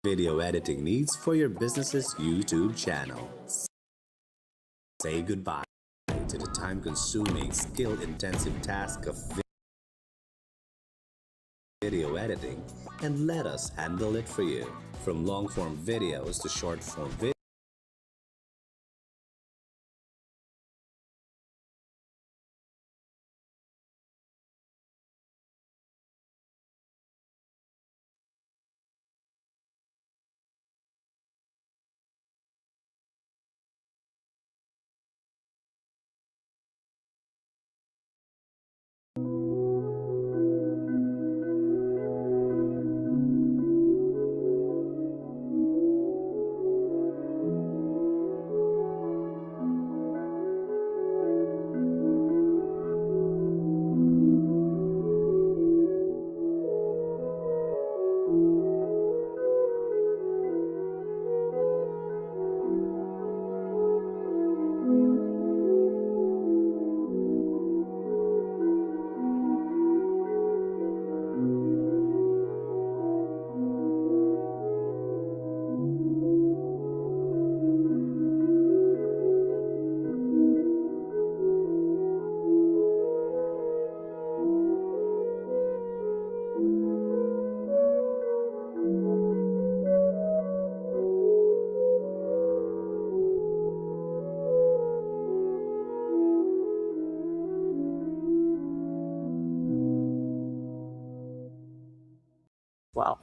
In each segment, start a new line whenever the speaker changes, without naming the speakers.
video editing needs for your business's YouTube channel. Say goodbye to the time consuming, skill intensive task of video editing and let us handle it for you. From long form videos to short form videos.
Well,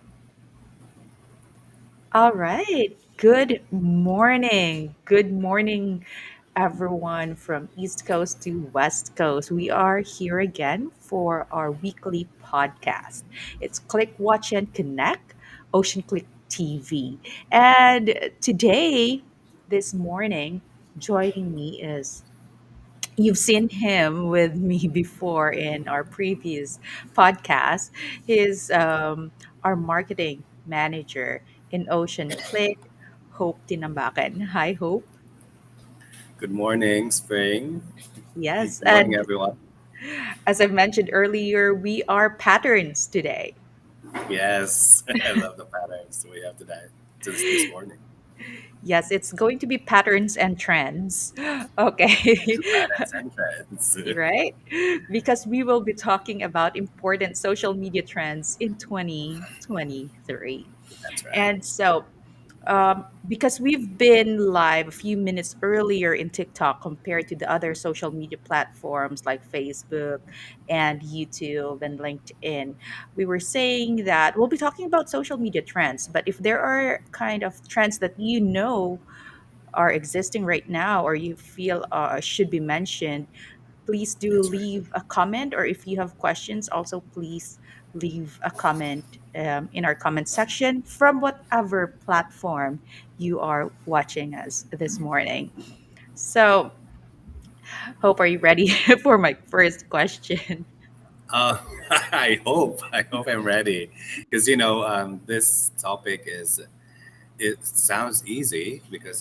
all right. Good morning. Good morning, everyone from East Coast to West Coast. We are here again for our weekly podcast. It's Click, Watch, and Connect, OceanClick TV. And today, this morning, joining me is you've seen him with me before in our previous podcast. He's our marketing manager in Ocean Click, Hope Tinambakan. Hi, Hope.
Good morning, Spring.
Yes,
Good morning,
and
everyone.
as I mentioned earlier, we are patterns today.
Yes, I love the patterns we have today, this morning.
Yes, it's going to be patterns and trends. Okay.
Patterns and trends.
Right? Because we will be talking about important social media trends in 2023.
That's right.
And so, because we've been live a few minutes earlier in TikTok compared to the other social media platforms like Facebook and YouTube and LinkedIn, we were saying that we'll be talking about social media trends. But if there are kind of trends that are existing right now or you feel should be mentioned, please do
That's right.
leave a comment, or if you have questions also please leave a comment in our comment section from whatever platform you are watching us this morning. So, Hope, are you ready for my first question?
Uh, I hope I'm ready, because this topic is. It sounds easy because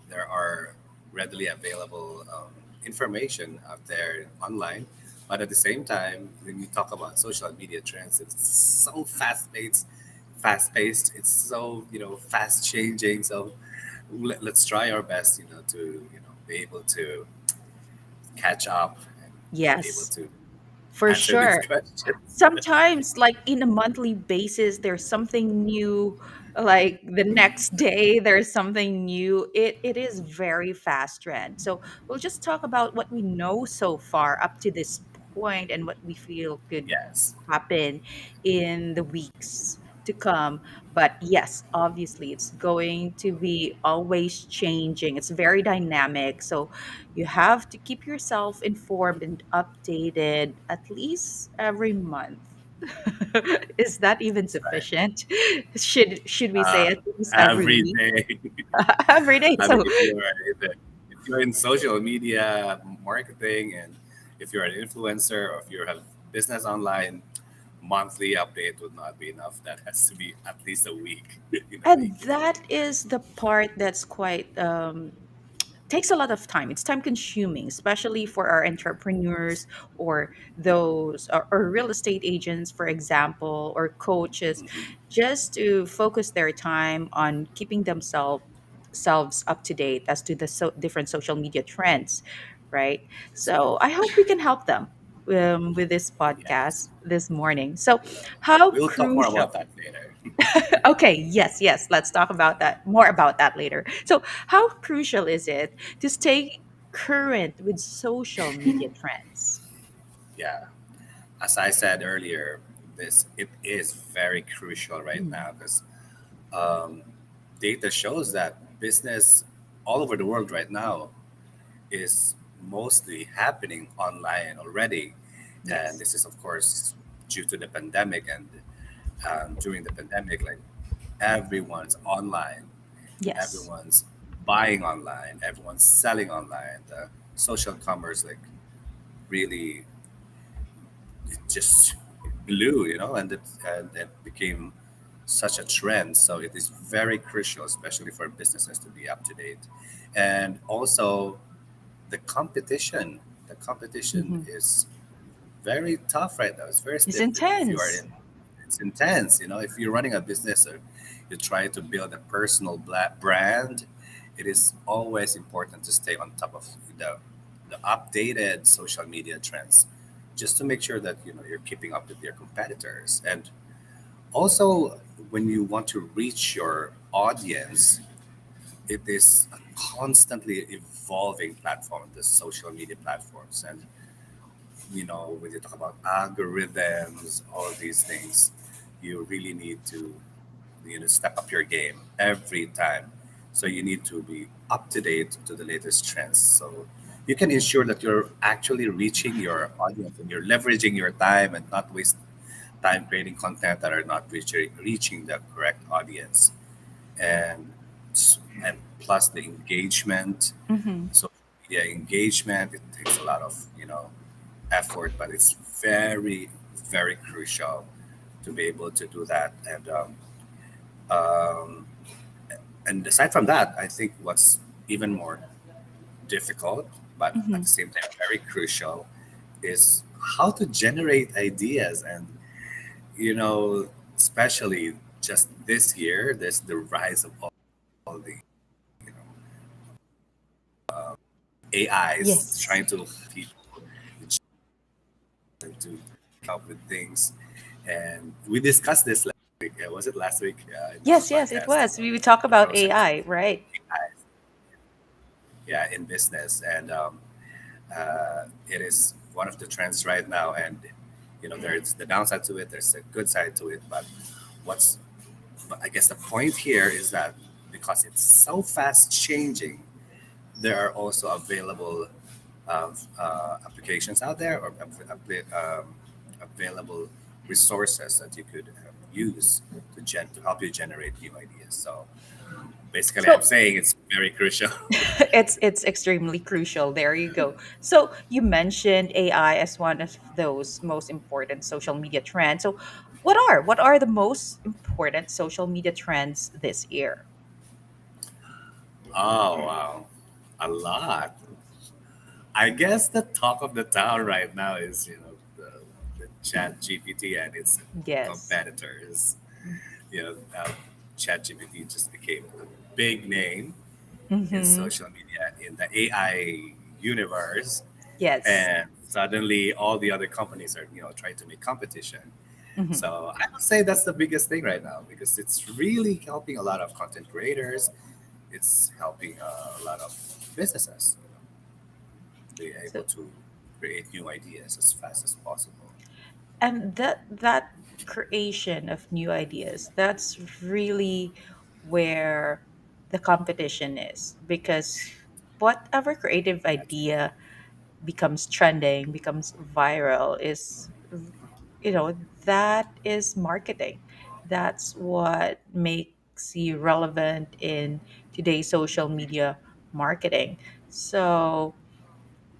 there are readily available information out there online, but at the same time, when you talk about social media trends, it's so fast paced. It's so fast changing. So let's try our best, to be able to catch up and be able
Yes,
to
for
answer these
sure.
questions.
Sometimes, like in a monthly basis, there's something new. Like the next day there's something new. It is very fast trend. So we'll just talk about what we know so far up to this point and what we feel could
Yes,
happen in the weeks to come. But yes, obviously it's going to be always changing. It's very dynamic, so you have to keep yourself informed and updated at least every month. Is that even
that's right.
sufficient? Should we say
Uh,
at least every
every
week?
day.
Every day.
I mean,
So
if you're in social media marketing, and if you're an influencer, or if you have business online, monthly update would not be enough. That has to be at least a week in a
and
week.
that is the part that's quite takes a lot of time. It's time consuming, especially for our entrepreneurs or those or real estate agents, for example, or coaches,
Mhm.
just to focus their time on keeping themselves selves up to date as to the different social media trends, right?
That's true.
So I hope we can help them with this podcast
Yes.
this morning. So, how
We'll talk more
crucial?
about that later.
Okay, yes, yes. Let's talk about that more about that later. So, how crucial is it to stay current with social media trends?
Yeah. As I said earlier, this it is very crucial right
Mhm.
now because um, data shows that business all over the world right now is mostly happening online already, and
Yes,
this is of course due to the pandemic. And during the pandemic, like everyone's online,
yes.
everyone's buying online, everyone's selling online. The social commerce like really it just blew, and it became such a trend. So it is very crucial, especially for businesses, to be up to date. And also the competition. The competition
Hmm.
is very tough right now. It's very
It's
stiff. If you are
intense.
in, it's intense. If you're running a business or you try to build a personal brand, it is always important to stay on top of the updated social media trends, just to make sure that you're keeping up with your competitors. And also, when you want to reach your audience, it is a constantly evolving platform, the social media platforms. And when you talk about algorithms, all these things, you really need to step up your game every time. So you need to be up to date to the latest trends, so you can ensure that you're actually reaching your audience and you're leveraging your time and not waste time creating content that are not reaching the correct audience. And and plus the engagement,
Hmm.
social media engagement, it takes a lot of effort, but it's very, very crucial to be able to do that. Um, and aside from that, I think what's even more difficult, but at the
Hmm.
same time very crucial, is how to generate ideas. And especially just this year, there's the rise of all the AIs
Yes.
trying to teach them to come up with things. And we discussed this last week. Was it last week in our
Yes, yes, it
podcast?
was. We would talk
The
about
pros and
AI, right?
AI, yeah, in business. And it is one of the trends right now. And there's the downside to it, there's a good side to it. What's but I guess the point here is that because it's so fast changing, there are also available applications out there, or available resources that you could use to help you generate new ideas. So basically, I'm
So
saying it's very crucial.
it's extremely crucial. There you go. So you mentioned AI as one of those most important social media trends. So what are the most important social media trends this year?
Oh wow, a lot. I guess the talk of the town right now is the Chat GPT and its
Yes.
competitors. Chat GPT just became a big name in
Mm-hmm.
social media, in the AI universe,
Yes.
and suddenly all the other companies are trying to make competition.
Hmm.
So I would say that's the biggest thing right now, because it's really helping a lot of content creators. It's helping a lot of businesses be able
So
to create new ideas as fast as possible.
and that creation of new ideas, that's really where the competition is, because whatever creative
That's
idea becomes trending, becomes viral, is, that is marketing. That's what makes you relevant in today's social media marketing. So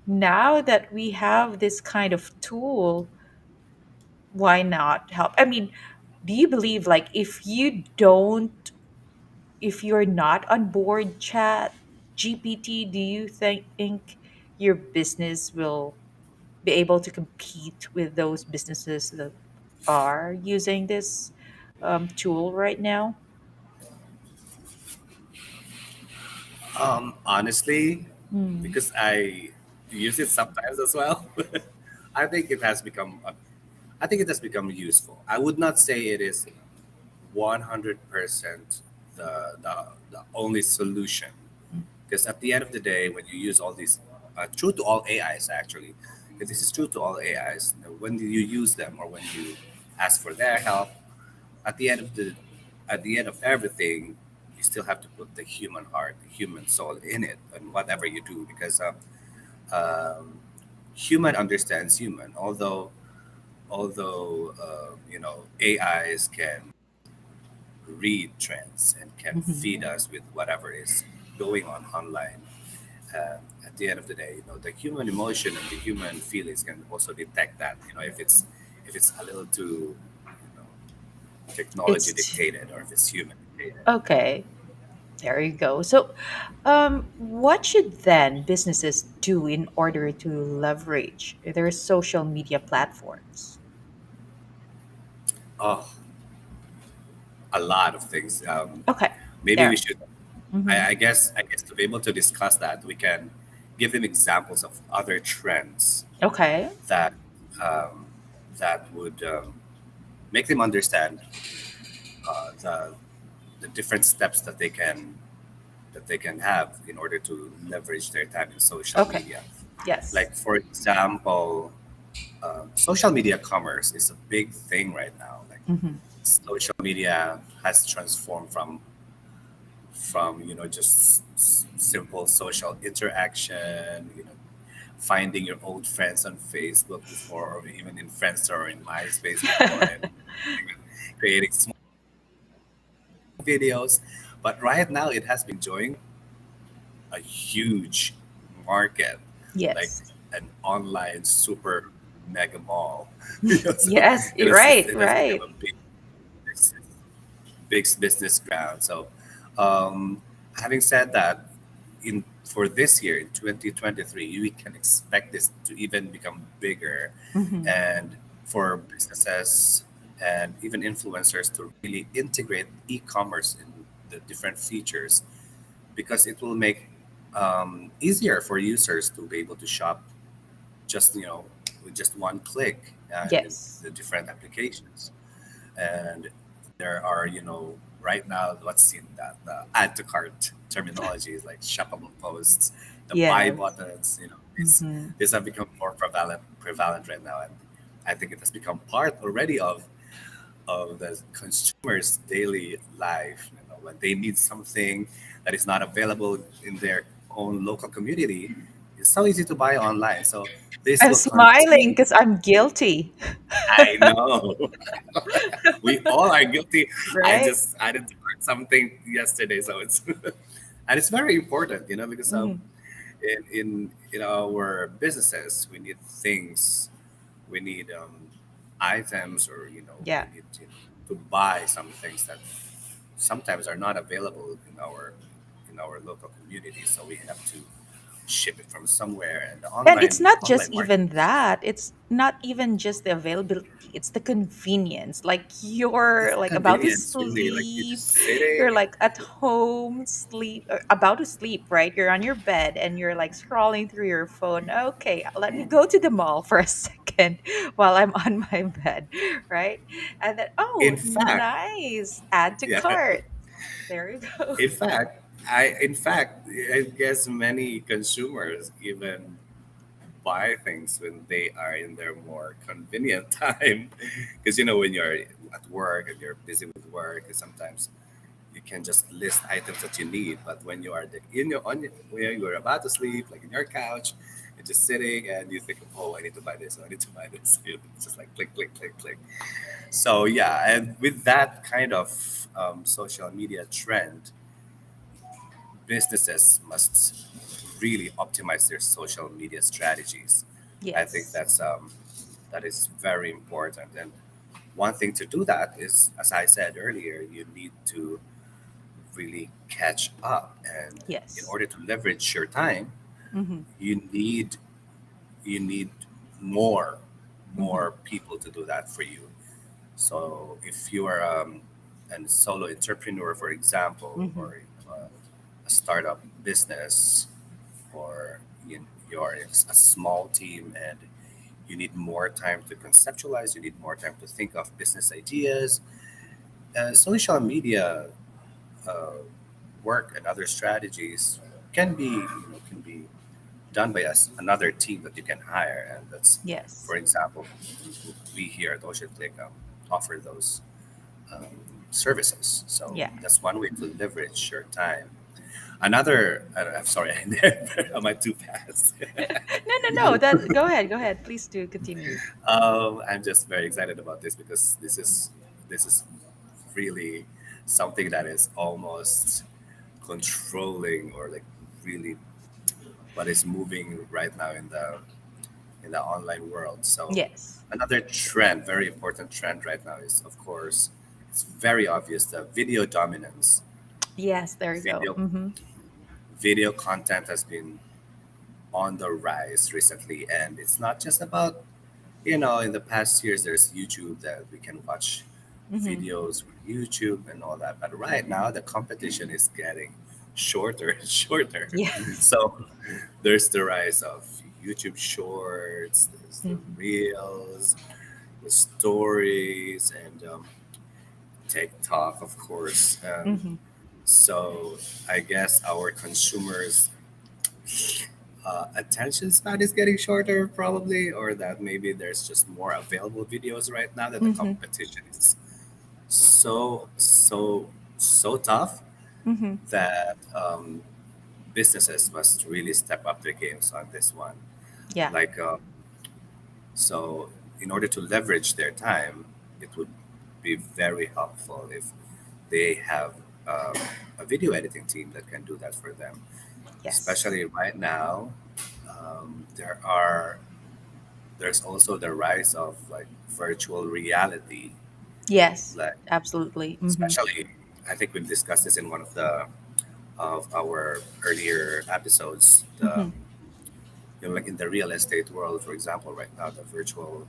now that we have this kind of tool, why not help? I mean, do you believe, like, if you're not on board chat, GPT, do you think your business will be able to compete with those businesses that are using this tool right now?
Honestly,
Mm.
because I use it sometimes as well, I think it has become. I think it has become useful. I would not say it is 100% the only solution, because at the end of the day, when you use all these, true to all AIs actually, because this is true to all AIs, when you use them or when you ask for their help, at the end of the at the end of everything, you still have to put the human heart, the human soul in it, and whatever you do, because um, human understands human. Although AIs can read trends and can
Hmm.
feed us with whatever is going on online. At the end of the day, the human emotion and the human feelings can also detect that. If it's a little too, technology
It's
dictated, or if it's human dictated.
okay. There you go. So, what should then businesses do in order to leverage their social media platforms?
Oh, a lot of things.
Okay,
Maybe we
there.
should.
Hmm.
I guess to be able to discuss that, we can give them examples of other trends
Okay.
that um, that would make them understand the different steps that they can have in order to leverage their time in social
Okay.
media.
Yes.
Like for example, social media commerce is a big thing right now. Like
Hmm.
social media has transformed from just simple social interaction, finding your old friends on Facebook before, or even in Friendster or in MySpace before, and creating small videos. But right now, it has been enjoying a huge market, like
Yes.
an online super mega mall. So
Yes.
it has
Right.
it has become
Right.
a big business ground. So, um, having said that, in for this year in 2023, we can expect this to even become bigger,
Hmm.
and for businesses and even influencers to really integrate e-commerce in the different features, because it will make easier for users to be able to shop just with just one click in
Yes.
the different applications. And there are, right now, what's in that the add to cart terminology is like shoppable posts, the buy
Yes.
buttons. These
Hmm.
these have become more prevalent right now, and I think it has become part already of the consumer's daily life. When they need something that is not available in their own local community, it's so easy to buy online. So this
I'm
will
smiling
continue.
because I'm guilty.
I know. We all are guilty. I
Right.
just added to cart something yesterday, so it's and it's very important, because
Hmm.
in our businesses, we need things, we need items, or we
Yeah.
need to buy some things that sometimes are not available in our local community. So we have to ship it from somewhere, and the
And it's
online
not just
online market.
even that. It's not even just the availability. It's the convenience. Like
It's
you're
the
like about to
convenience, really. Like you're
sleep,
just sitting.
you're like at home, sleep, about to sleep, right? You're on your bed and you're like scrolling through your phone. Okay, let me go to the mall for a second while I'm on my bed, right? And then,
In
oh,
fact,
nice. Add to
yeah.
cart. There you go.
In fact, I guess many consumers even buy things when they are in their more convenient time, because when you're at work and you're busy with work, and sometimes you can just list items that you need. But when you are in your on your, when you're about to sleep, like in your couch, you're just sitting and you think, oh, I need to buy this, I need to buy this. It's just like click, click, click, click. So yeah, and with that kind of social media trend, businesses must really optimize their social media strategies. I think
Yes.
that is very important. And one thing to do that is, as I said earlier, you need to really catch up. And in
Yes.
order to leverage your time,
Mm-hmm.
you need you need more
Mm-hmm.
more people to do that for you. So if you are a solo entrepreneur, for example,
Mm-hmm.
or a startup business, or you're a small team and you need more time to conceptualize, you need more time to think of business ideas, social media uh, work and other strategies can be done by us another team that you can hire. And that's,
Yes.
for example, we here at OceanClick offer those um, services. So
Yeah.
that's one way to leverage your time. Another, I'm sorry, am I too fast?
No, no, no. That go ahead. Go ahead. Please do continue.
I'm just very excited about this because this is really something that is almost controlling, or like really what is moving right now in the online world. So
Yes.
another trend, very important trend right now, is of course it's very obvious, the video dominance.
Yes. There you go.
Video
Mm-hmm.
video content has been on the rise recently, and it's not just about, in the past years there's YouTube that we can watch
Mm-hmm.
videos from YouTube and all that, but right now the competition is getting shorter and shorter.
Yes.
So there's the rise of YouTube Shorts, there's the
Mm-hmm.
Reels, the Stories, and TikTok, of course.
Mm-hmm.
So I guess our consumers' attention span is getting shorter, probably, or that maybe there's just more available videos right now, that the
Mm-hmm.
competition is so tough
Mm-hmm.
that businesses must really step up their games on this one.
Yeah.
Like, so in order to leverage their time, it would be very helpful if they have um, a video editing team that can do that for them.
Yes.
Especially right now, there's also the rise of like virtual reality.
Yes.
Like,
Absolutely. Mm-hmm.
especially, I think we've discussed this in one of our earlier episodes.
Mm-hmm.
Like in the real estate world, for example, right now the virtual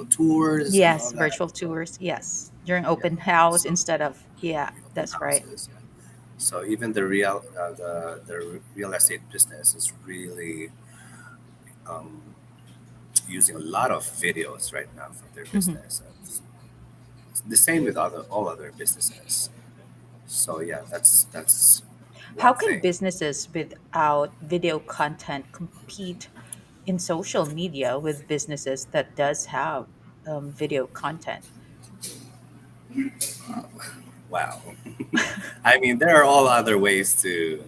tours and all
Yes.
that.
Virtual tours. Yes. During
Yeah.
open house
So
instead of, yeah,
the open
that's right.
houses. Yeah. So even the real estate business is really um, using a lot of videos right now for their
Mm-hmm.
business. And it's the same with all other businesses. So yeah, that's
How
one
can
thing.
businesses without video content compete in social media with businesses that does have video content?
Wow. I mean, there are all other ways to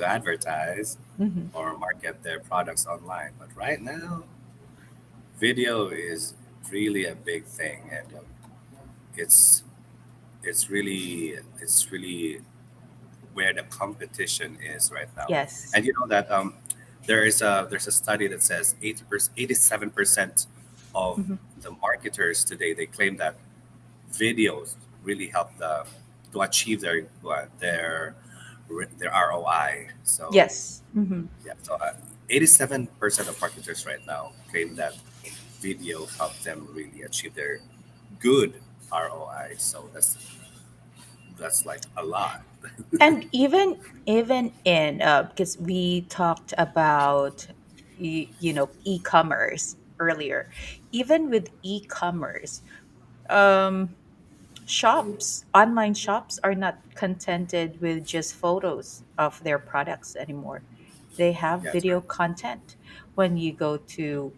advertise
Mm-hmm.
or market their products online, but right now, video is really a big thing, and it's it's really where the competition is right now.
Yes.
And you know that there's a study that says 80%, 87% of
Hmm.
the marketers today, they claim that videos really help to achieve their ROI. So
Yes. Hmm.
yeah, so 87% of marketers right now claim that video helped them really achieve their good ROI. So that's like a lot.
And even in because we talked about e-commerce earlier, even with e-commerce, um, online shops are not contented with just photos of their products anymore. They have
Yeah, that's
video
right.
content when you go to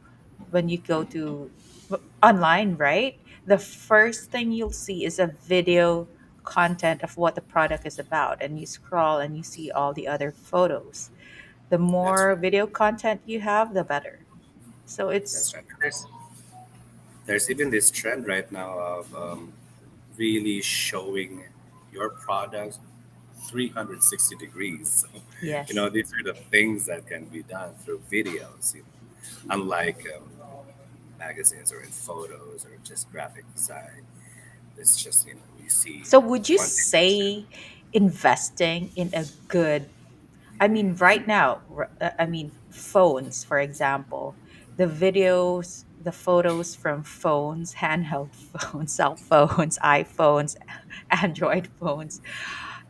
online, right? The first thing you'll see is a video content of what the product is about, and you scroll and you see all the other photos. The
That's
more
right.
video content you have, the better. So
That's
it's
right. There's even this trend right now of really showing your product 360 degrees. So,
yes.
these are the things that can be done through videos, unlike magazines or in photos or just graphic design. It's just, you see
So would you
one
say
picture.
investing in a good, I mean, right now, I mean, phones, for example, the videos, the photos from phones, handheld phones, cell phones, iPhones, Android phones,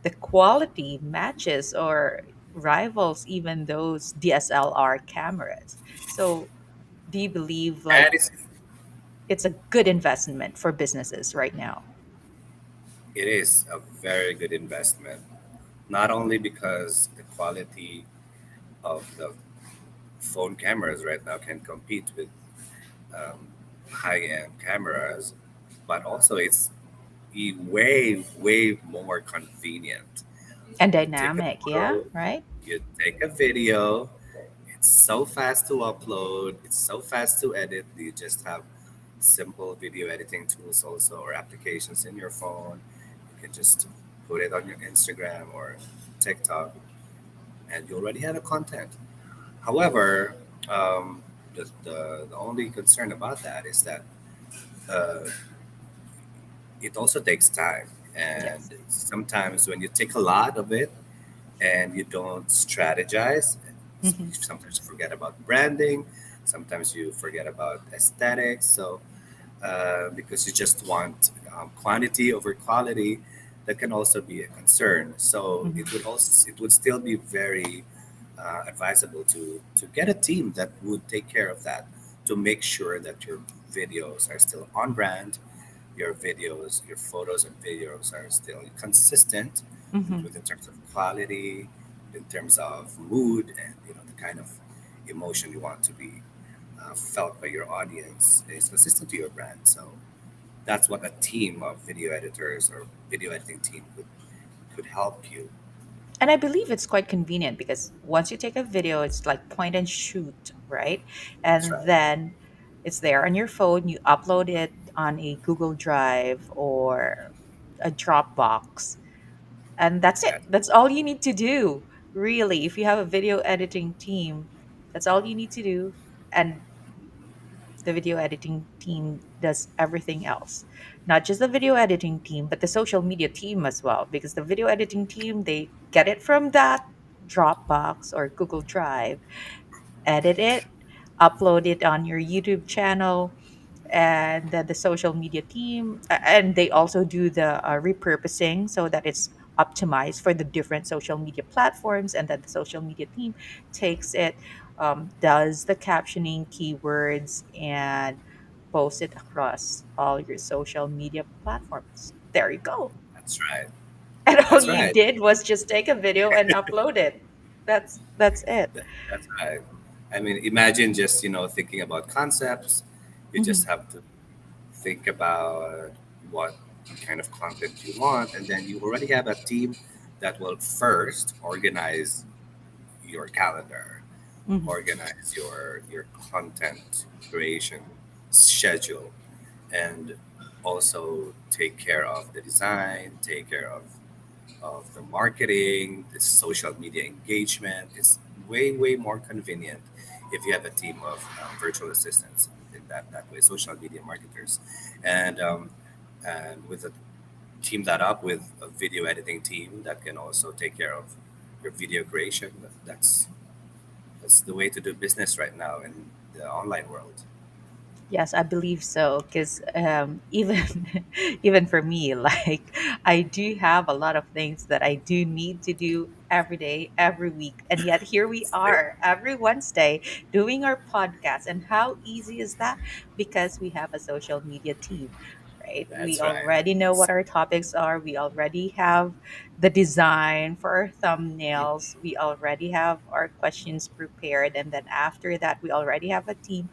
the quality matches or rivals even those DSLR cameras. So, do you believe like
And
it's a good investment for businesses right now?
it is a very good investment, not only because the quality of the phone cameras right now can compete with um, high-end cameras, but also it's way more convenient.
And
You take a
dynamic, yeah,
photo,
right?
you take a video. It's so fast to upload. It's so fast to edit. You just have simple video editing tools also or applications in your phone. You can just put it on your Instagram or TikTok, and you already have a content. However, the only concern about that is that uh, it also takes time.
Yes.
And sometimes when you take a lot of it and you don't strategize,
Hmm.
sometimes you forget about branding, sometimes you forget about aesthetics. So because you just want quantity over quality, that can also be a concern. So
Hmm.
it would still be very advisable to get a team that would take care of that, to make sure that your videos are still on brand, your videos, your photos and videos are still consistent
Hmm.
with in terms of quality, in terms of mood, and the kind of emotion you want to be felt by your audience is consistent to your brand. So that's what a team of video editors or video editing team could help you.
And I believe it's quite convenient because once you take a video, it's like point and shoot, right?
That's
And
right.
then it's there on your phone. You upload it on a Google Drive or a Dropbox, and that's it.
That's
That's all you need to do, really. If you have a video editing team, that's all you need to do. And the video editing team does everything else, not just the video editing team but the social media team as well, because the video editing team, they get it from that Dropbox or Google Drive, edit it, upload it on your YouTube channel, and then the social media team, and they also do the repurposing so that it's optimized for the different social media platforms, and then the social media team takes it, does the captioning, keywords, and post it across all your social media platforms. There you go.
that's right.
And all
That's
you
right.
did was just take a video and upload it. That's it.
That's right. I mean, imagine just thinking about concepts. You just
Mhm.
have to think about what kind of content you want, and then you already have a team that will first organize your calendar,
Mhm.
organize your content creation schedule, and also take care of the design, take care of the marketing, the social media engagement. It's way more convenient if you have a team of virtual assistants in that way, social media marketers, and with a team that up with a video editing team that can also take care of your video creation. That's the way to do business right now in the online world.
Yes, I believe so. Because even even for me, like I do have a lot of things that I do need to do every day, every week, and yet here we
Same.
are every Wednesday doing our podcast. And how easy is that? Because we have a social media team, right? We
That's right.
already know what our topics are. We already have the design for our thumbnails. We already have our questions prepared, and then after that, we already have a team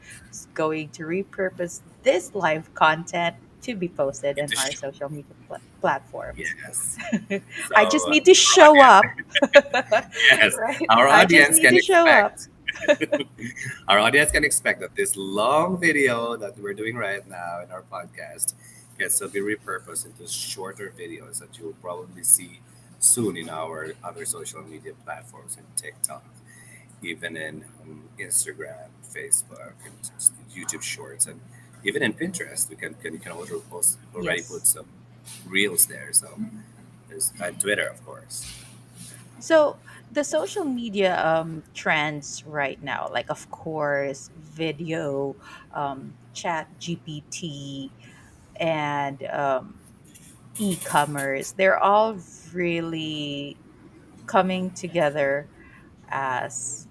going to repurpose this live content to be posted on
Into
our social media platforms.
yes. So
I just need to
our
show up.
audience, yes,
Right?
our
I just
audience
need
can
to show up.
expect our audience can expect that this long video that we're doing right now in our podcast can still be repurposed into shorter videos that you'll probably see soon in our other social media platforms, in TikTok, even in Instagram, Facebook, and just YouTube Shorts, and even in Pinterest. We can you can already put
Yes.
some reels there. So And Twitter, of course.
So the social media trends right now, like of course, video, chat GPT, and e-commerce, they're all really coming together as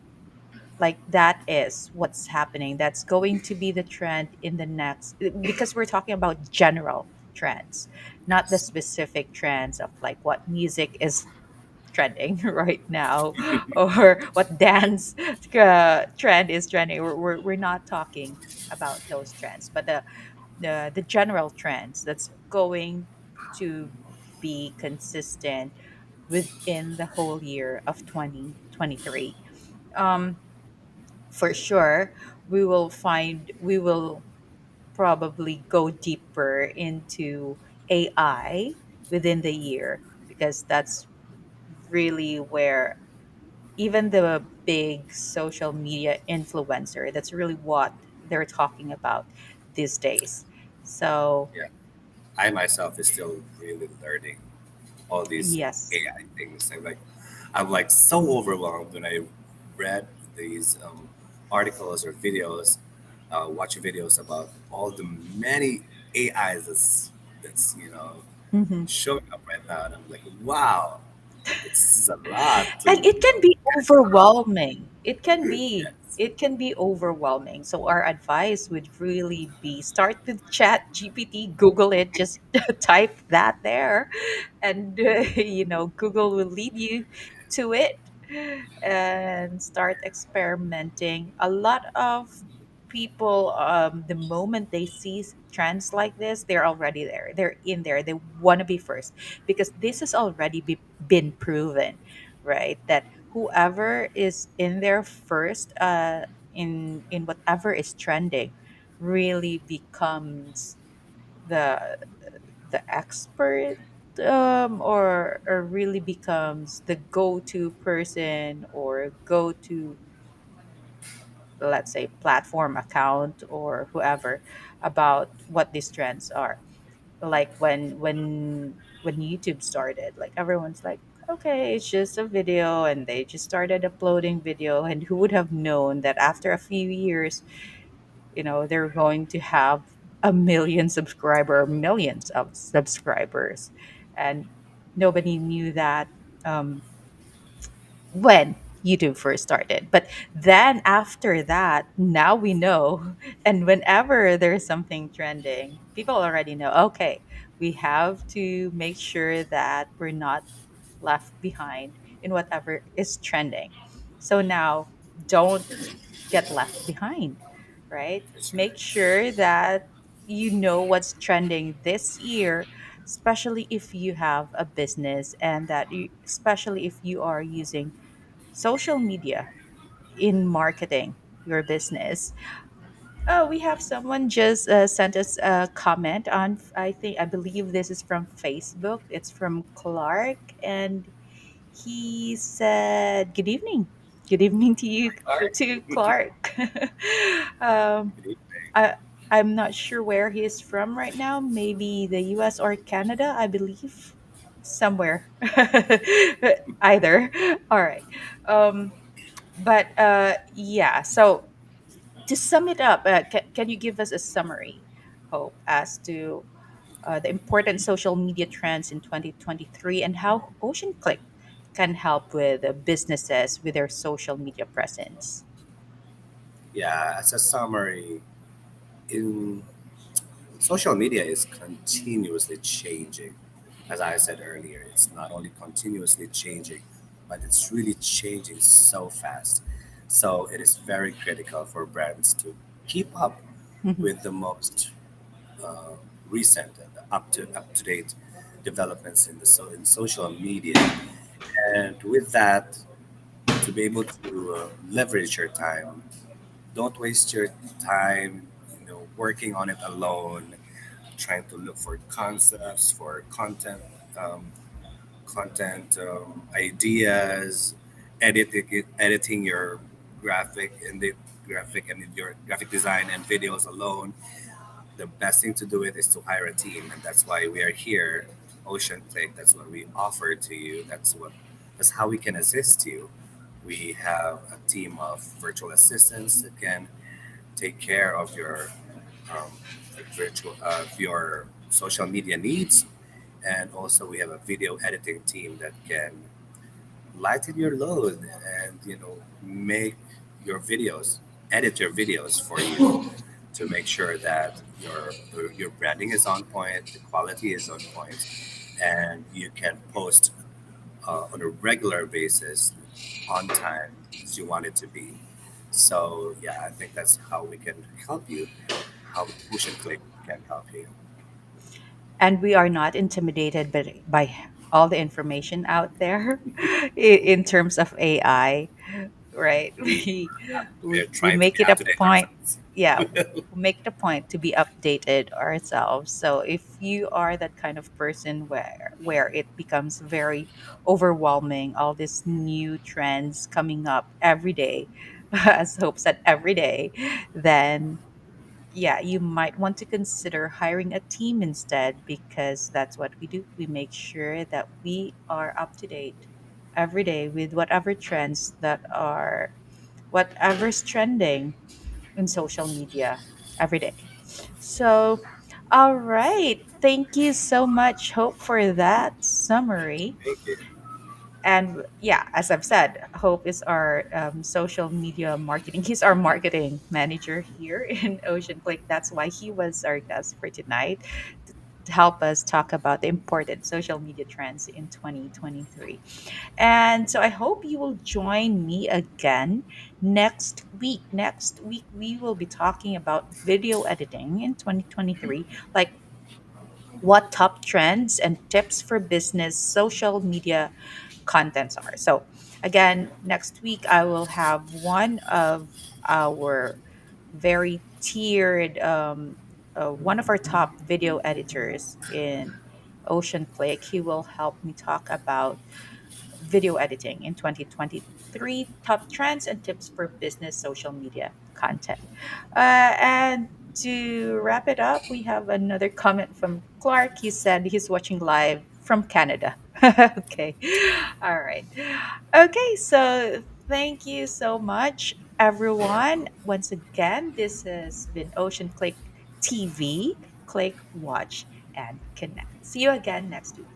like that is what's happening. That's going to be the trend in the next, because we're talking about general trends, not the
Yes.
specific trends of like what music is trending right now or what dance trend is trending. We're not talking about those trends, but the general trends that's going to be consistent within the whole year of 2023. um for sure, we will probably go deeper into AI within the year, because that's really where even the big social media influencer, that's really what they're talking about these days. So
Yeah. I myself is still really learning all these
yes.
AI things. I'm like so overwhelmed when I read these articles or videos, watching videos about all the many AIs that's
Mhm.
showing up right now, and I'm like, wow, it's a lot to
And it can be
catch up.
overwhelming.
Yes,
It can be overwhelming. So our advice would really be start with Chat GPT, Google it, just type that there, and Google will lead you to it, and start experimenting. A lot of people, the moment they see trends like this, they're already there, they're in there, they want to be first, because this has already been proven, right? That whoever is in there first, in whatever is trending, really becomes the expert, or really becomes the go-to person, or go-to, let's say, platform account, or whoever, about what these trends are. Like when YouTube started, like everyone's like, okay, it's just a video, and they just started uploading video, and who would have known that after a few years, they're going to have a million subscriber, millions of subscribers. And nobody knew that, um, when YouTube first started. But then after that, now we know. And whenever there's something trending, people already know, okay, we have to make sure that we're not left behind in whatever is trending. So now, don't get left behind, right?
that's right.
Make sure that you know what's trending this year, especially if you have a business, and that you, especially if you are using social media in marketing your business. Oh, we have someone just sent us a comment on, I believe this is from Facebook. It's from Clark, and he said, "Good evening. Good evening to you,
All right.
to Clark." um,
Good evening.
I I'm not sure where he is from right now. Maybe the U.S. or Canada, I believe, somewhere. Either. All right. Um, but yeah. So to sum it up, can you give us a summary, Hope, as to the important social media trends in 2023, and how OceanClick can help with businesses with their social media presence?
Yeah, as a summary, in social media is continuously changing. As I said earlier, it's not only continuously changing, but it's really changing so fast. So it is very critical for brands to keep up
Mhm.
with the most uh, recent and up to date developments in social media. And with that, to be able to leverage your time, don't waste your time, working on it alone, trying to look for concepts, for um, content ideas, editing your graphic and your graphic design and videos alone. The best thing to do it is to hire a team, and that's why we are here OceanClick, that's what we offer to you. That's how we can assist you. We have a team of virtual assistants that can take care of um, your social media needs, and also we have a video editing team that can lighten your load and make your videos, edit your videos for you to make sure that your branding is on point, the quality is on point, and you can post on a regular basis on time as you want it to be. So yeah, I think that's how we can help you, how Push and Click can help you.
And we are not intimidated by all the information out there in terms of AI, right?
We're
We
trying to
make
be
it
up
a
to date
point,
ourselves.
yeah, we make it a point to be updated ourselves. So if you are that kind of person where it becomes very overwhelming, all these new trends coming up every day, as Hope said, every day, then yeah, you might want to consider hiring a team instead, because that's what we do. We make sure that we are up to date every day with whatever's trending in social media every day. So, all right. Thank you so much, Hope, for that summary.
Thank you.
And yeah, as I've said, Hope is our social media marketing. He's our marketing manager here in Ocean Click. That's why he was our guest for tonight to help us talk about the important social media trends in 2023. And so I hope you will join me again next week. Next week, we will be talking about video editing in 2023, like what top trends and tips for business social media contents are. So, again, next week I will have one of our very tiered, one of our top video editors in Ocean Click. He will help me talk about video editing in 2023, top trends and tips for business social media content. And to wrap it up, we have another comment from Clark. He said he's watching live from Canada. Okay. All right. Okay. So thank you so much, everyone. Once again, this has been Ocean Click TV. Click, watch, and connect. See you again next week.